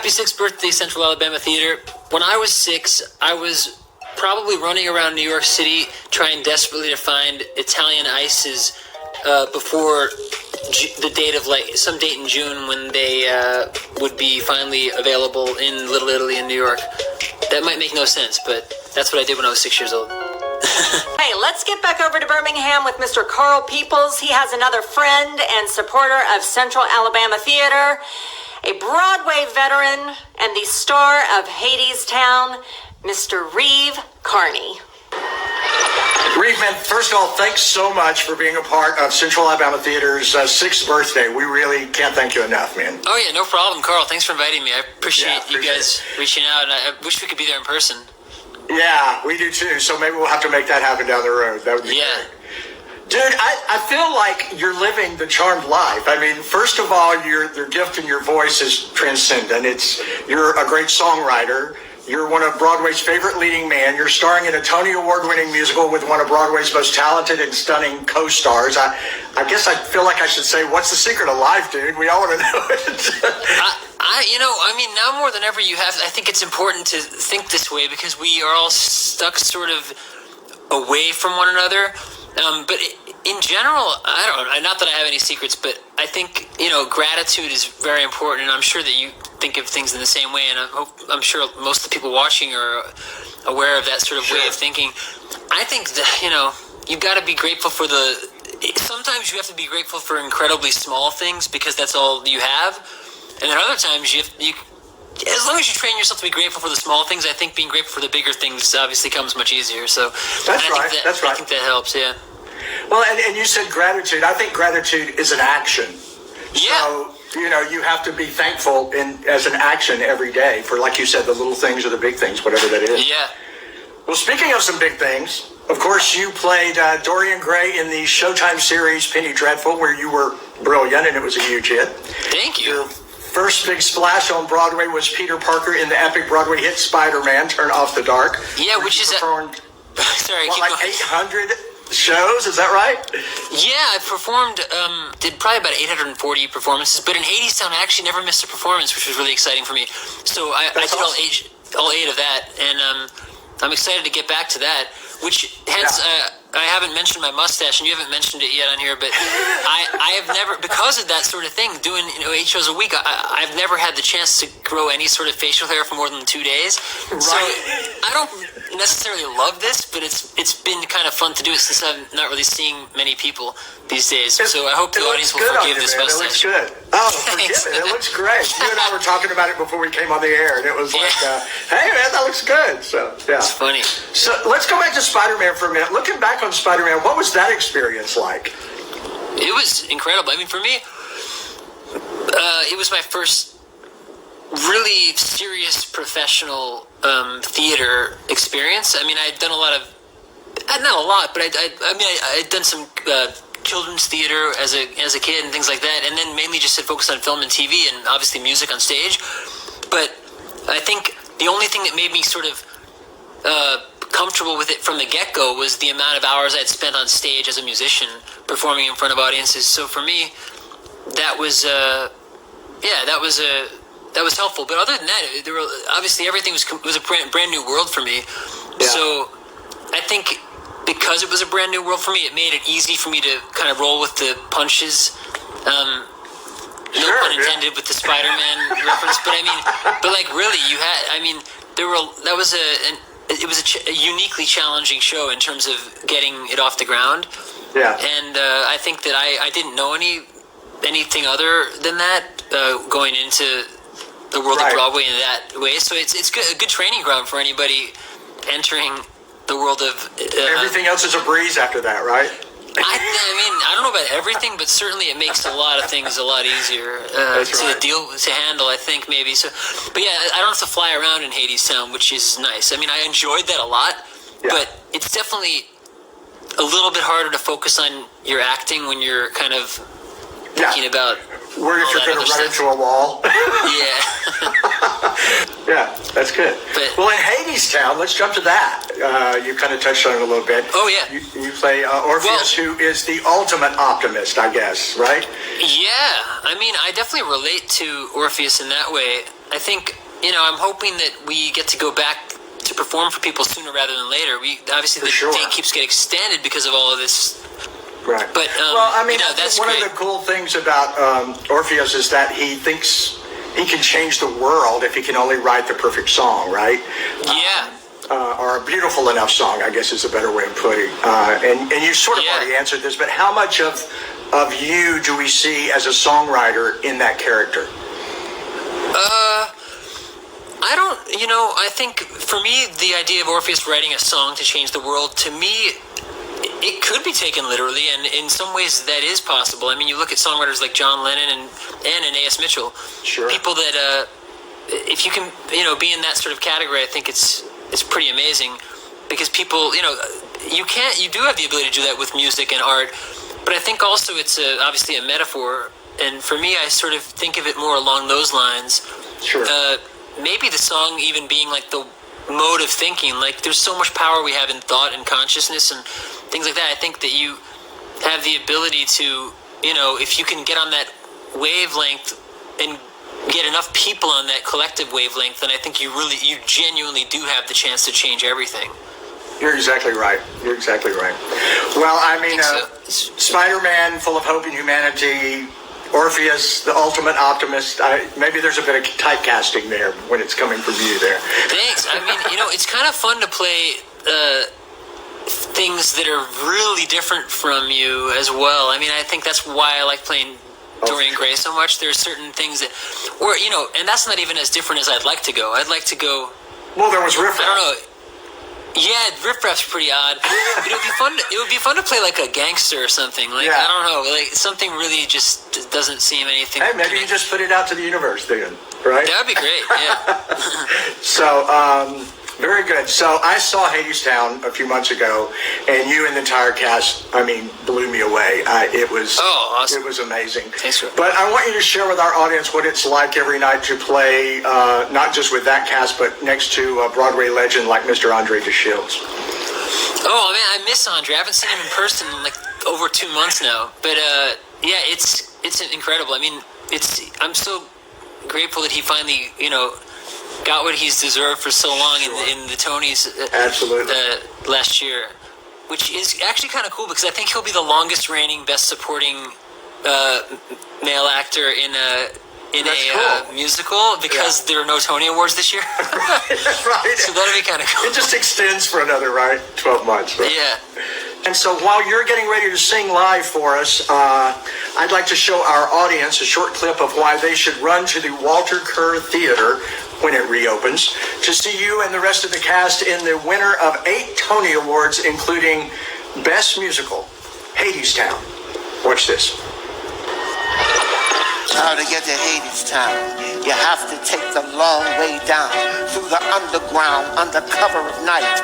Happy 6th birthday, Central Alabama Theater. When I was 6, I was probably running around New York City trying desperately to find Italian ices before the date of some date in June when they would be finally available in Little Italy in New York. That might make no sense, but that's what I did when I was 6 years old. Hey, let's get back over to Birmingham with Mr. Carl Peoples. He has another friend and supporter of Central Alabama Theater, a Broadway veteran and the star of Hadestown, Mr. Reeve Carney. Reeve, man, first of all, thanks so much for being a part of Central Alabama Theater's 6th birthday. We really can't thank you enough, man. Oh, yeah, no problem, Carl. Thanks for inviting me. I appreciate you guys reaching out, and I wish we could be there in person. Yeah, we do too. So maybe we'll have to make that happen down the road. That would be great. Dude, I feel like you're living the charmed life. I mean, first of all, your gift in your voice is transcendent. You're a great songwriter. You're one of Broadway's favorite leading men. You're starring in a Tony Award-winning musical with one of Broadway's most talented and stunning co-stars. I guess I feel like I should say, what's the secret of life, dude? We all want to know it. Now more than ever, I think it's important to think this way because we are all stuck sort of away from one another. But in general, not that I have any secrets, but I think, gratitude is very important. And I'm sure that you think of things in the same way. And I'm sure most of the people watching are aware of that sort of way of thinking. I think that, you've got to be grateful for sometimes you have to be grateful for incredibly small things because that's all you have. And then other times you as long as you train yourself to be grateful for the small things, I think being grateful for the bigger things obviously comes much easier. So that's right. I think that helps, yeah. Well, and you said gratitude. I think gratitude is an action. Yeah. So, you have to be thankful as an action every day for, like you said, the little things or the big things, whatever that is. Yeah. Well, speaking of some big things, of course, you played Dorian Gray in the Showtime series Penny Dreadful, where you were brilliant, and it was a huge hit. Thank you. Your first big splash on Broadway was Peter Parker in the epic Broadway hit Spider-Man, Turn Off the Dark. Yeah, which is performed, sorry, like 800 shows, is that right? Yeah, I performed, did probably about 840 performances, but in Hadestown, I actually never missed a performance, which was really exciting for me. So I did awesome. all eight of that, and I'm excited to get back to that, which hence I haven't mentioned my mustache, and you haven't mentioned it yet on here, but I have never, because of that sort of thing, doing 8 shows a week, I've never had the chance to grow any sort of facial hair for more than 2 days. Right. So I don't necessarily love this, but it's been kind of fun to do it since I'm not really seeing many people these days. So I hope the audience will forgive this mustache. It looks good. Oh, forgive it. It looks great. You and I were talking about it before we came on the air, and it was like, hey man, that looks good. So yeah, it's funny. So let's go back to Spider-Man for a minute. Looking back on Spider-Man, what was that experience like? It was incredible. I mean, for me, it was my first really serious professional theater experience. I mean, I'd done not a lot, but I'd done some children's theater as a kid and things like that, and then mainly just had focused on film and TV and obviously music on stage. But I think the only thing that made me sort of comfortable with it from the get-go was the amount of hours I'd spent on stage as a musician performing in front of audiences. So for me, that was helpful. But other than that, obviously everything was a brand new world for me. Yeah. So I think because it was a brand new world for me, it made it easy for me to kind of roll with the punches. No pun intended with the Spider-Man reference, but really, it was a uniquely challenging show in terms of getting it off the ground. Yeah. And I think that I didn't know anything other than that going into the world of Broadway in that way. So it's a good training ground for anybody entering the world of... everything else is a breeze after that, right? I don't know about everything, but certainly it makes a lot of things a lot easier to handle, I think, maybe. So, but yeah, I don't have to fly around in Hadestown, which is nice. I mean, I enjoyed that a lot, but it's definitely a little bit harder to focus on your acting when you're kind of thinking about... Worried if you're going to run into a wall. Yeah. Yeah, that's good. Well, in Hadestown, let's jump to that. You kind of touched on it a little bit. Oh, yeah. You play Orpheus, who is the ultimate optimist, I guess, right? Yeah. I mean, I definitely relate to Orpheus in that way. I think, I'm hoping that we get to go back to perform for people sooner rather than later. Obviously the date keeps getting extended because of all of this. Right. But I think that's one great. of the cool things about Orpheus is that he thinks he can change the world if he can only write the perfect song, right? Yeah. Or a beautiful enough song, I guess is a better way of putting it. And you sort of already answered this, but how much of you do we see as a songwriter in that character? I don't, I think for me, the idea of Orpheus writing a song to change the world, to me, it could be taken literally, and in some ways that is possible. I mean, you look at songwriters like John Lennon and A.S. Mitchell, people that, if you can, be in that sort of category, I think it's pretty amazing, because people, you do have the ability to do that with music and art, but I think also it's obviously a metaphor, and for me, I sort of think of it more along those lines. Sure. Maybe the song even being like the mode of thinking, like there's so much power we have in thought and consciousness and things like that. I think that you have the ability to, if you can get on that wavelength and get enough people on that collective wavelength, then I think you genuinely do have the chance to change everything. You're exactly right. Well, I mean, Spider-Man, full of hope and humanity. Orpheus, the ultimate optimist. Maybe there's a bit of typecasting there when it's coming from you there. Thanks. I mean, it's kind of fun to play things that are really different from you as well. I mean, I think that's why I like playing Dorian Gray so much. There's certain things that, and that's not even as different as I'd like to go. I'd like to go. Well, there was Riff Raff. I don't know. Yeah, Riff Raff's pretty odd. But it would be fun to play like a gangster or something. Like I don't know, like something really just doesn't seem anything. Hey, maybe you just put it out to the universe then, right? That would be great. Yeah. So, very good. So I saw Hadestown a few months ago, and you and the entire cast, blew me away. It was awesome. It was amazing. Thanks. But I want you to share with our audience what it's like every night to play, not just with that cast, but next to a Broadway legend like Mr. Andre DeShields. Oh man, I miss Andre. I haven't seen him in person in like over 2 months now. But it's incredible. I mean, I'm so grateful that he finally, got what he's deserved for so long in the Tonys. Absolutely. Last year, which is actually kind of cool because I think he'll be the longest reigning Best Supporting male actor in a musical because there are no Tony Awards this year. Right. So that'll be kind of cool. It just extends for another 12 months. Right? Yeah. And so while you're getting ready to sing live for us, I'd like to show our audience a short clip of why they should run to the Walter Kerr Theater when it reopens to see you and the rest of the cast in the winner of 8 Tony Awards, including Best Musical, Hadestown. Watch this. Now to get to Hadestown, you have to take the long way down through the underground under cover of night,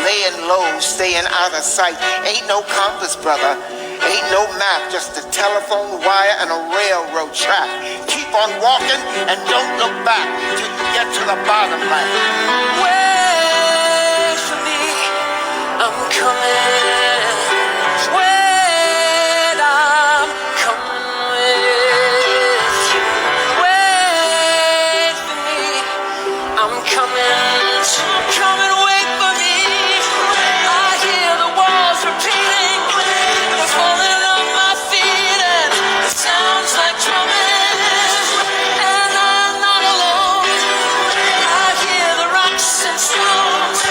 laying low, staying out of sight. Ain't no compass, brother. Ain't no map, just a telephone wire and a railroad track. Keep on walking and don't look back till you get to the bottom line. Wait for me, I'm coming. Wait, I'm coming with you. Wait for me, I'm coming. So come and wait for me. I hear the walls repeating. I'm falling on my feet and it sounds like drumming. And I'm not alone. I hear the rocks and stones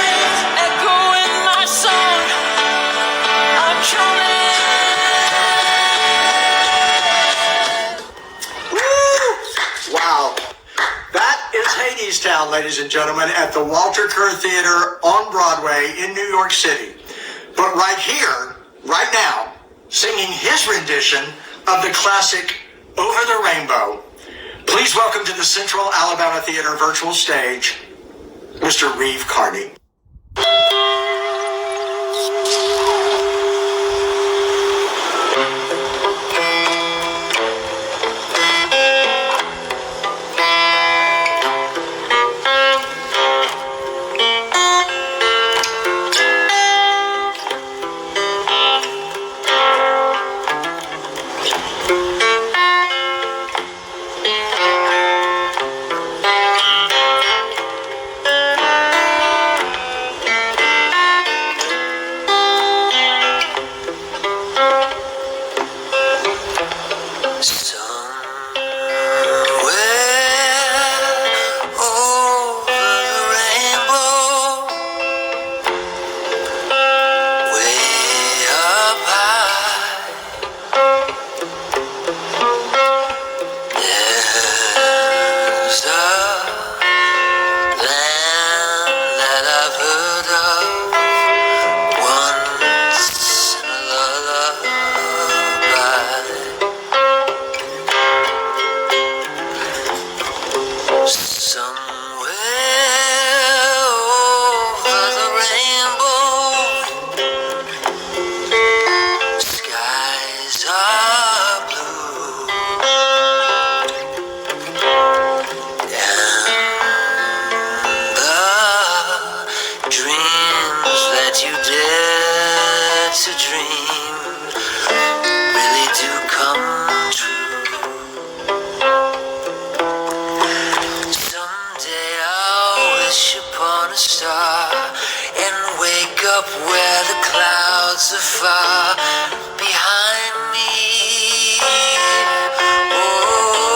echo in my song. I'm coming. Wow. That is Hadestown, ladies and gentlemen, at the Walter Kerr Theater on Broadway in New York City. But right here, right now, singing his rendition of the classic Over the Rainbow, please welcome to the Central Alabama Theater virtual stage, Mr. Reeve Carney. Somewhere over the rainbow, skies are blue, and the dreams that you dare to dream really do come true. Someday I'll wish upon a star and wake up where the clouds are far behind me. Oh,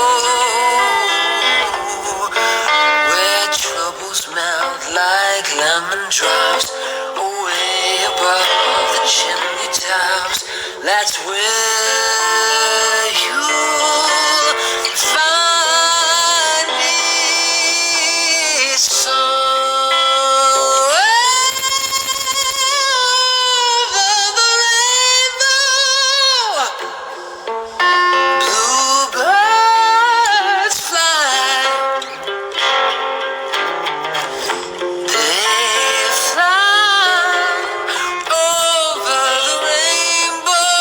where troubles melt like lemon drops away above the chimney tops. That's where you'll find me. Somewhere over the rainbow, bluebirds fly. They fly over the rainbow.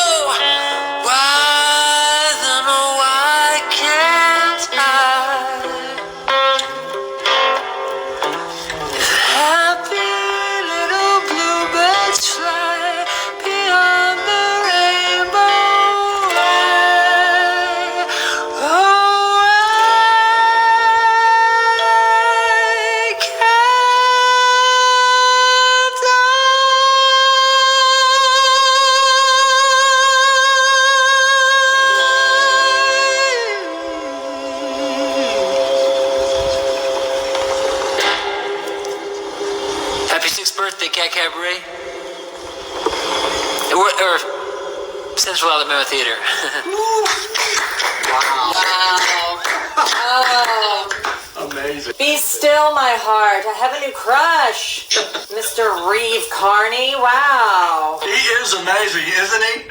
Why then, oh, why can't I? Happy little bluebirds fly beyond the rainbow. Why? Oh, why can't I? Happy 6th birthday, Cat Cabaret. Or Central Alabama Theater. Amazing. Be still, my heart. I have a new crush. Mr. Reeve Carney. Wow. He is amazing, isn't he?